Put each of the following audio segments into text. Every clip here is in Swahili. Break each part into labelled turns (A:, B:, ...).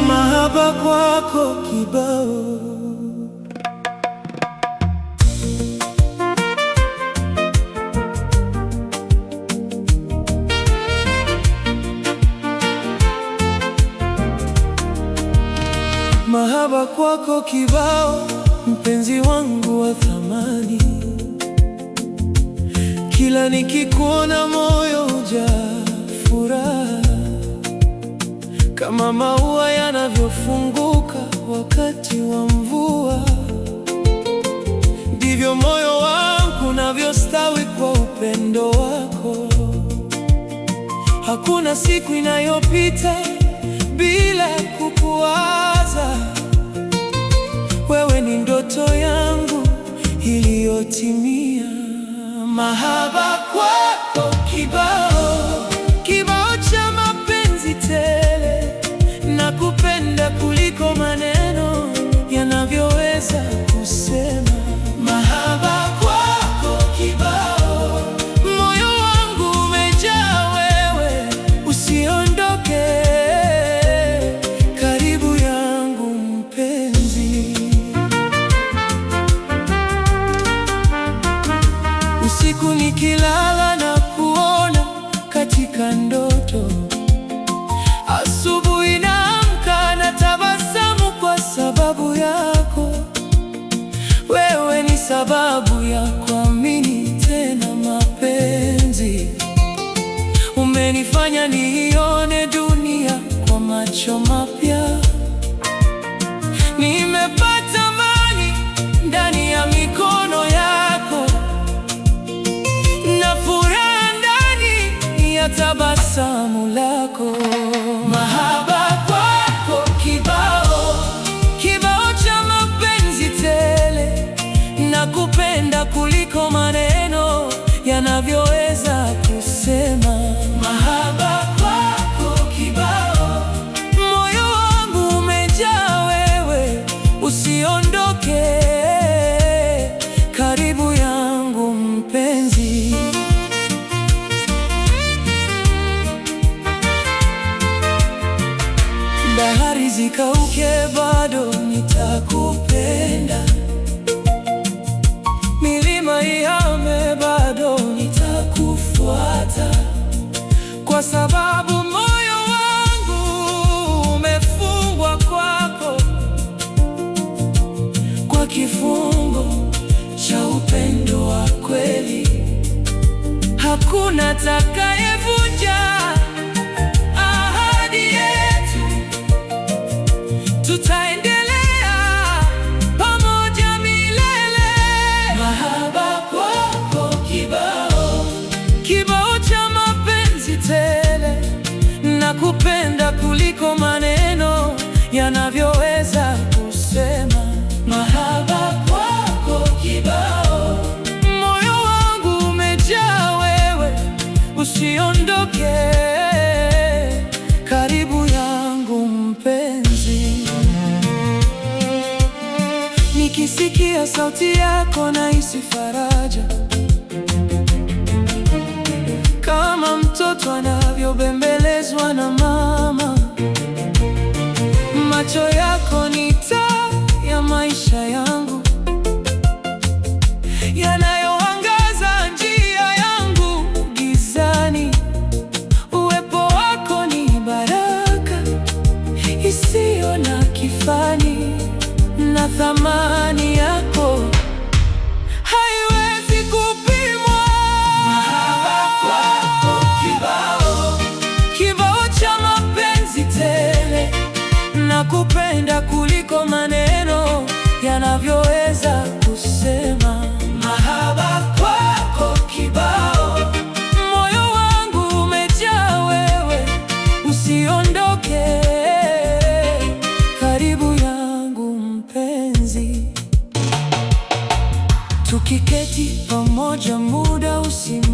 A: Mahaba kwako kibao. Mahaba kwako kibao, mpenzi wangu wa thamani. Kila nikikuona moyo hujaa furaha, kama maua yanavyofunguka wakati wa mvua, ndivyo moyo wangu unavyostawi kwa upendo wako. Hakuna siku inayopita bila kukuwaza. Wewe ni ndoto yangu iliyotimia. Mahaba kwako kibao, kibao cha mapenzi tele. Nakupenda kuliko maneno yanavyoweza kusema. Mahaba kwako kibao, moyo wangu umejaa wewe, usiondoke karibu yangu mpenzi. Usiku nikilala na kuona katika ndoto, asubuhi naamka na tabasamu kwa sababu yako. Wewe ni sababu ya kuamini tena mapenzi. Umenifanya niione dunia kwa macho mapya. Nimepata amani ndani ya mikono yako, na furaha ndani ya tabasamu lako. Mahaba kwako kibao, kibao cha mapenzi tele. Nakupenda kuliko maneno yanavyoweza kusema. Mahaba kwako kibao, moyo wangu umejaa wewe, usiondoke karibu yangu mpenzi. Bahari zikauke, bado nitakupenda. Milima ihame, bado nitakufuata, kwa sababu moyo wangu umefungwa kwako, kwa kifungo cha upendo wa kweli. Hakuna atakayevunja ahadi yetu. Tutaendelea pamoja milele. Mahaba kwako kibao, kibao cha mapenzi tele. Nakupenda kuliko maneno yanavyoweza kusema. Mahaba kwako kibao, moyo wangu umejaa wewe, usiondoke karibu yangu mpenzi. Nikisikia sauti yako nahisi faraja, kama mtoto anavyobembelezwa na mama. Macho yako ni taa ya maisha yangu, yanayoangaza njia yangu gizani. Uwepo wako ni baraka isiyo na kifani, na thamani yako haiwezi kupimwa. Mahaba kwako kibao, kibao cha mapenzi tele. Nakupenda kuliko maneno yanavyoweza kusema. Mahaba kwako kibao, moyo wangu umejaa wewe, usiondoke karibu yangu mpenzi. Tukiketi pamoja muda usimame.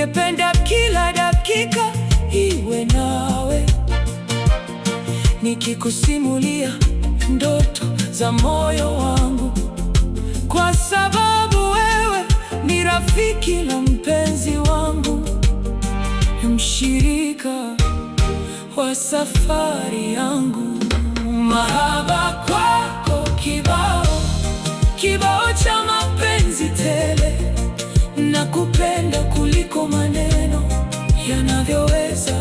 A: Ningependa kila dakika iwe nawe, nikikusimulia ndoto za moyo wangu, kwa sababu wewe ni rafiki na mpenzi wangu, mshirika wa safari yangu. Mahaba kwako kibao, kibao cha mapenzi tele. Nakupenda kuliko maneno yanavyoweza